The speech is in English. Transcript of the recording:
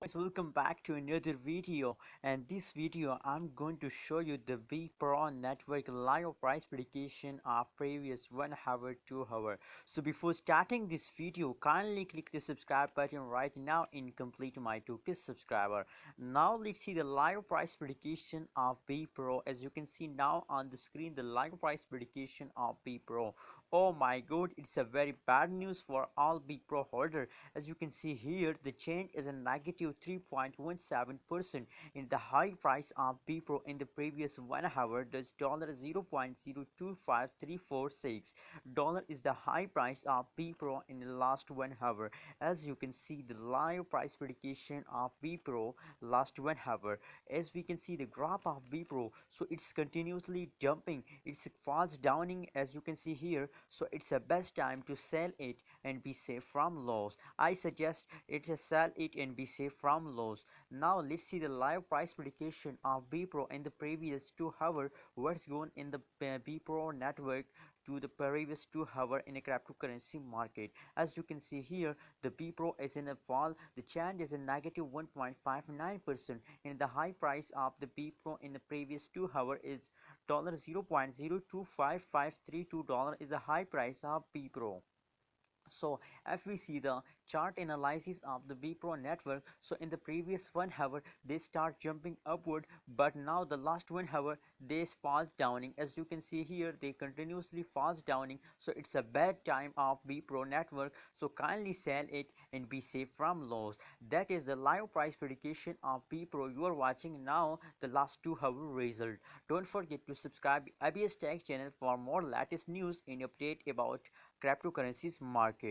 Guys, welcome back to another video, and this video I'm going to show you the Bepro network live price prediction of previous 1 hour 2 hour. So before starting this video, kindly click the subscribe button right now and complete my 2k subscriber. Now let's see the live price prediction of Bepro. As you can see now on the screen, the live price prediction of Bepro. Oh my god, it's a very bad news for all Bepro holder. As you can see here, the change is a negative 3.17% in the high price of Bepro in the previous 1 hour. That's $0.025346. Dollar is the high price of Bepro in the last 1 hour. As you can see the live price prediction of Bepro last 1 hour. As we can see the graph of Bepro, so it's continuously dumping, it's falls downing as you can see here. So it's a best time to sell it and be safe from loss. I suggest it's a sell it and be safe from loss. Now let's see the live price prediction of Bepro in the previous 2 hour. What's going in the Bepro network to the previous 2 hour in a cryptocurrency market. As you can see here, the Bepro is in a fall. The change is a negative 1.59%, and the high price of the Bepro in the previous 2 hour is $0.025532 is the high price of Bepro. So if we see the chart analysis of the Bepro network, so in the previous 1 hour they start jumping upward, but now the last 1 hour they fall downing. As you can see here, they continuously falls downing. So it's a bad time of Bepro network, so kindly sell it and be safe from loss. That is the live price prediction of Bepro. You are watching now the last 2 hour result. Don't forget to subscribe ABS Tech channel for more latest news and update about cryptocurrencies market.